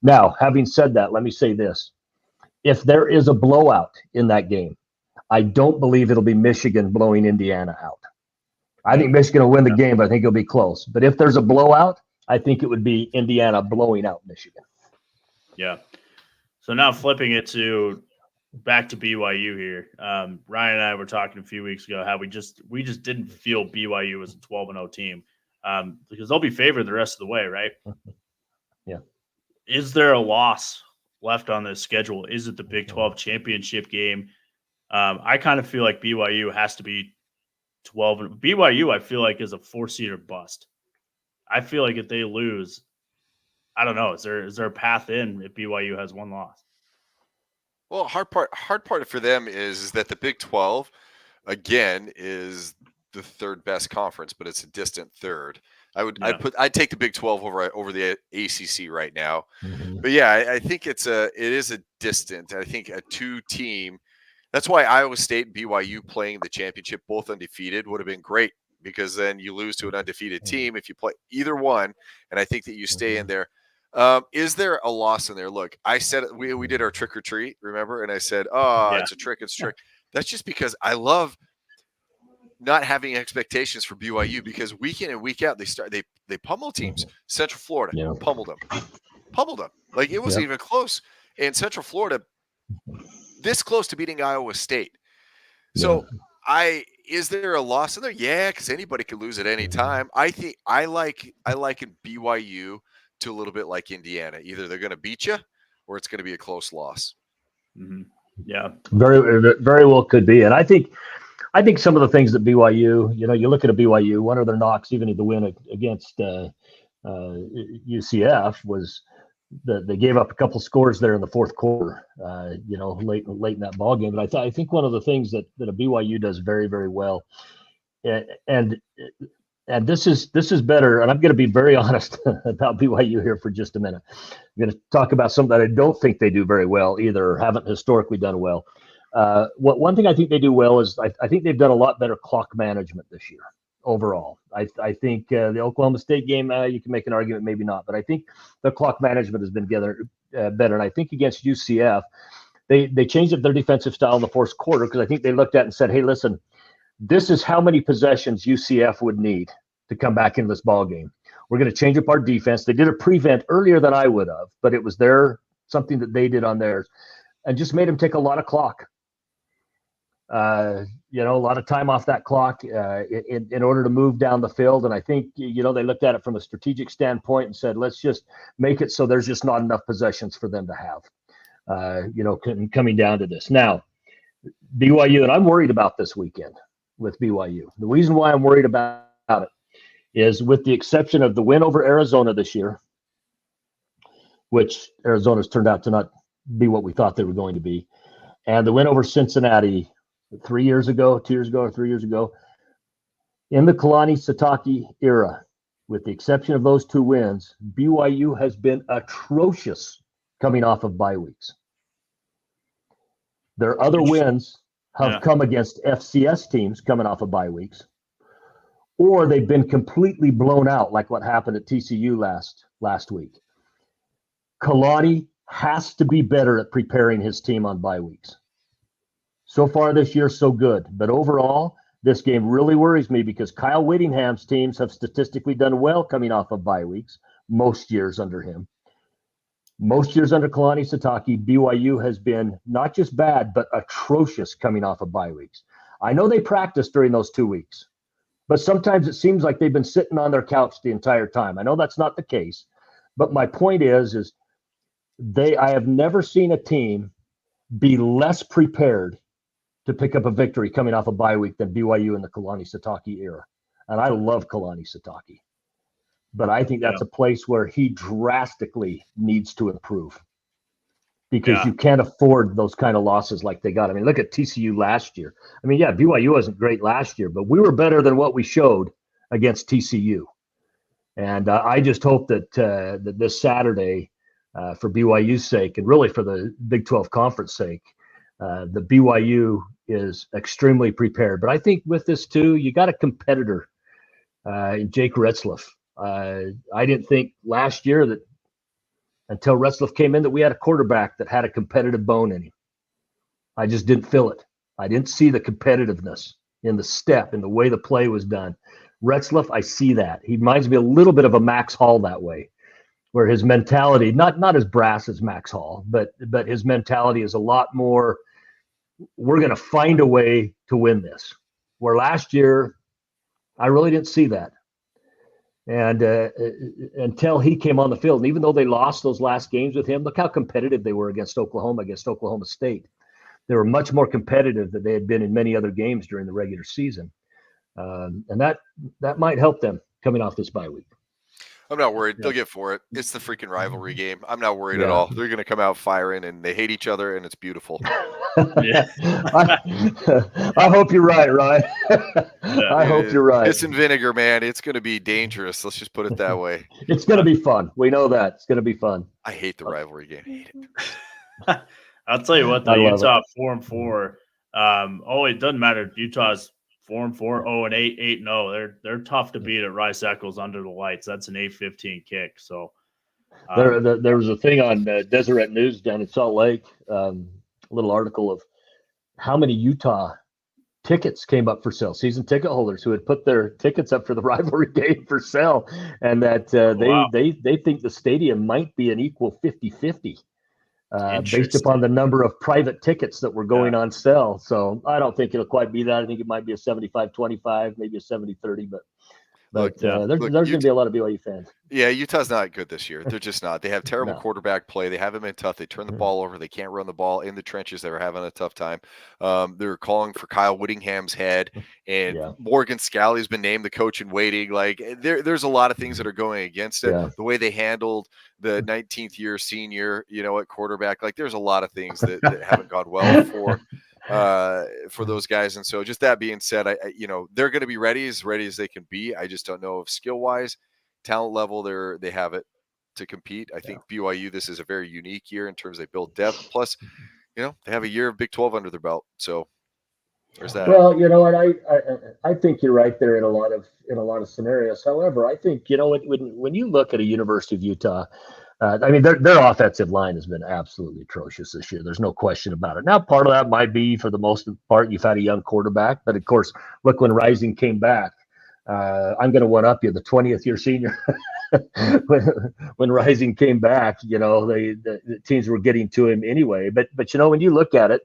Now, having said that, let me say this: if there is a blowout in that game, I don't believe it'll be Michigan blowing Indiana out. I think Michigan will win the game, but I think it'll be close. But if there's a blowout, I think it would be Indiana blowing out Michigan. Yeah. So now flipping it back to BYU here. Ryan and I were talking a few weeks ago how we just didn't feel BYU was a 12-0 team. because they'll be favored the rest of the way, right? Yeah. Is there a loss left on this schedule? Is it the Big 12 championship game? I kind of feel like BYU has to be 12. BYU, I feel like, is a 4-seater bust. I feel like if they lose, I don't know. Is there a path in if BYU has one loss? Well, hard part for them is that the Big 12 again is the third best conference, but it's a distant third. I'd take the Big 12 over the ACC right now. Mm-hmm. But yeah, I think it is a distant. I think a 2-team. That's why Iowa State and BYU playing the championship both undefeated would have been great, because then you lose to an undefeated team if you play either one, and I think that you stay in there. Is there a loss in there? Look, I said it, we did our trick or treat, remember? And I said, it's a trick, it's a trick. That's just because I love not having expectations for BYU, because week in and week out they pummel teams. Central Florida pummeled them. Like, it wasn't even close. And Central Florida this close to beating Iowa State. So is there a loss in there? Yeah, because anybody could lose at any time. I think I liken BYU to a little bit like Indiana. Either they're going to beat you or it's going to be a close loss. Mm-hmm. Yeah, very, very well could be. And I think some of the things that BYU, you look at a BYU, one of their knocks, even in the win against UCF, was that they gave up a couple scores there in the fourth quarter, late in that ball game. But I think one of the things that a BYU does very, very well, and this is better. And I'm going to be very honest about BYU here for just a minute. I'm going to talk about something that I don't think they do very well either, or haven't historically done well. One thing I think they do well is I think they've done a lot better clock management this year overall. I think the Oklahoma State game, you can make an argument, maybe not, but I think the clock management has been better. And I think against UCF, they changed up their defensive style in the fourth quarter, because I think they looked at it and said, hey, listen, this is how many possessions UCF would need to come back in this ball game. We're going to change up our defense. They did a prevent earlier than I would have, but it was something that they did on theirs, and just made them take a lot of clock. A lot of time off that clock in order to move down the field. And I think, they looked at it from a strategic standpoint and said, let's just make it so there's just not enough possessions for them to have, coming down to this. Now, BYU, and I'm worried about this weekend with BYU. The reason why I'm worried about it is, with the exception of the win over Arizona this year, which Arizona's turned out to not be what we thought they were going to be, and the win over Cincinnati 2 years ago, in the Kalani Sitake era, with the exception of those two wins, BYU has been atrocious coming off of bye weeks. Their other wins have come against FCS teams coming off of bye weeks, or they've been completely blown out, like what happened at TCU last week. Kalani has to be better at preparing his team on bye weeks. So far this year, so good. But overall, this game really worries me, because Kyle Whittingham's teams have statistically done well coming off of bye weeks, most years under him. Most years under Kalani Sitake, BYU has been not just bad, but atrocious coming off of bye weeks. I know they practiced during those 2 weeks, but sometimes it seems like they've been sitting on their couch the entire time. I know that's not the case, but my point is I have never seen a team be less prepared to pick up a victory coming off a bye week than BYU in the Kalani Sitake era. And I love Kalani Sitake, but I think that's a place where he drastically needs to improve, because you can't afford those kind of losses like they got. I mean, look at TCU last year. I mean, BYU wasn't great last year, but we were better than what we showed against TCU. And I just hope that that this Saturday, for BYU's sake, and really for the Big 12 conference sake, the BYU is extremely prepared. But I think with this too, you got a competitor, Jake Retzlaff. I didn't think last year that, until Retzlaff came in, that we had a quarterback that had a competitive bone in him. I just didn't feel it. I didn't see the competitiveness in the step, in the way the play was done. Retzlaff, I see that. He reminds me a little bit of a Max Hall that way, where his mentality, not as brass as Max Hall, but his mentality is a lot more, we're going to find a way to win this. Where last year, I really didn't see that. And until he came on the field, and even though they lost those last games with him, look how competitive they were against Oklahoma State. They were much more competitive than they had been in many other games during the regular season. And that might help them coming off this bye week. I'm not worried. They'll get for it. It's the freaking rivalry game. I'm not worried at all. They're going to come out firing, and they hate each other, and it's beautiful. I hope you're right, Ryan. I hope you're right. Piss and vinegar, man. It's going to be dangerous. Let's just put it that way. It's going to be fun. We know that. It's going to be fun. I hate the rivalry game. I hate it. I'll tell you what, though, Utah 4-4. It doesn't matter. Utah's 4-4, 0-8, 8-0. They're tough to beat at Rice Eccles under the lights. That's an 8-15 kick. So there was a thing on Deseret News down in Salt Lake, a little article of how many Utah tickets came up for sale, season ticket holders who had put their tickets up for the rivalry game for sale, and that they think the stadium might be an equal 50-50. Based upon the number of private tickets that were going on sale. So I don't think it'll quite be that. I think it might be a 75-25, maybe a 70-30, but there's going to be a lot of BYU fans. Yeah, Utah's not good this year. They're just not. They have terrible quarterback play. They haven't been tough. They turn the ball over. They can't run the ball in the trenches. They're having a tough time. They're calling for Kyle Whittingham's head, and Morgan Scalley's been named the coach in waiting. Like there's a lot of things that are going against it. The way they handled the 19th year senior, at quarterback, like there's a lot of things that haven't gone well for those guys. And so just that being said, they're going to be ready as they can be. I just don't know if skill wise, talent level, they have it to compete. I think BYU, this is a very unique year in terms of they build depth. Plus, they have a year of Big 12 under their belt. So there's that. Well, and I think you're right there in a lot of scenarios. However, I think, when you look at a University of Utah, their offensive line has been absolutely atrocious this year. There's no question about it. Now, part of that might be, for the most part, you've had a young quarterback. But, of course, look, when Rising came back, I'm going to one-up you, the 20th year senior. when Rising came back, the teams were getting to him anyway. But when you look at it,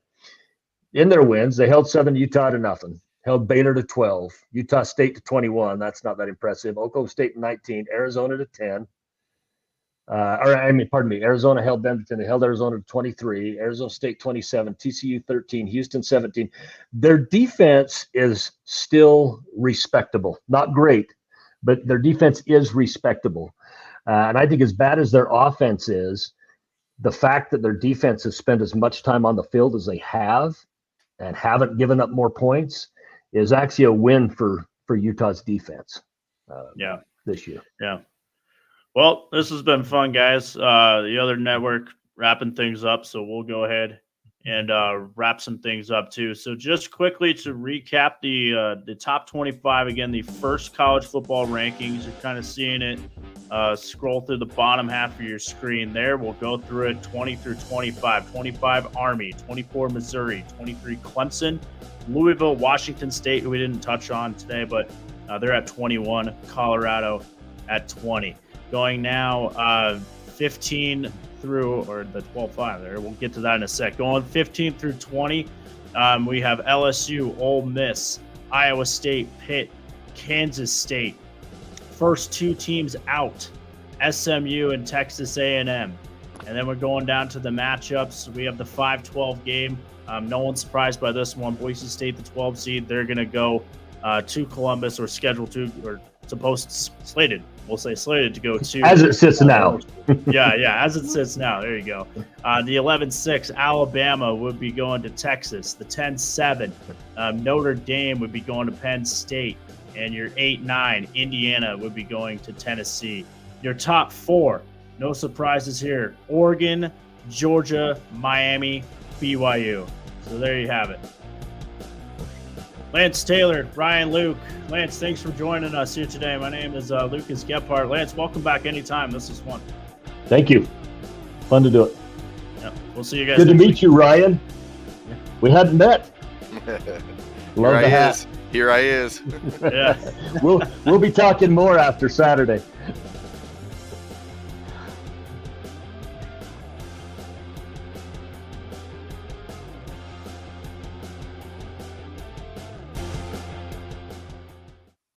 in their wins, they held Southern Utah to nothing, held Baylor to 12, Utah State to 21. That's not that impressive. Oklahoma State to 19, Arizona to 10. Arizona held them. They held Arizona to 23, Arizona State 27, TCU 13, Houston 17. Their defense is still respectable. Not great, but their defense is respectable. And I think as bad as their offense is, the fact that their defense has spent as much time on the field as they have and haven't given up more points is actually a win for Utah's defense this year. Yeah. Well, this has been fun, guys. The other network wrapping things up, so we'll go ahead and wrap some things up too. So just quickly to recap the top 25 again, the first college football rankings. You're kind of seeing it. Scroll through the bottom half of your screen there. We'll go through it 20 through 25. 25 Army, 24 Missouri, 23 Clemson, Louisville, Washington State, who we didn't touch on today, but they're at 21. Colorado at 20. Going now 15 through, or the 12-5 there. We'll get to that in a sec. Going 15 through 20, we have LSU, Ole Miss, Iowa State, Pitt, Kansas State. First two teams out, SMU and Texas A&M. And then we're going down to the matchups. We have the 5-12 game. No one's surprised by this one. Boise State, the 12 seed, they're going to go to Columbus, or scheduled to, or slated to go to. As it sits now. As it sits now. There you go. The 11-6, Alabama would be going to Texas. The 10-7, Notre Dame would be going to Penn State. And your 8-9, Indiana would be going to Tennessee. Your top four, no surprises here: Oregon, Georgia, Miami, BYU. So there you have it. Lance Taylor, Ryan Luke. Lance, thanks for joining us here today. My name is Lucas Gephardt. Lance, welcome back anytime. This is fun. Thank you. Fun to do it. Yeah, we'll see you guys. Good to meet you, Ryan. Yeah. We hadn't met. Love the hat. Here I is. Yeah. We'll be talking more after Saturday.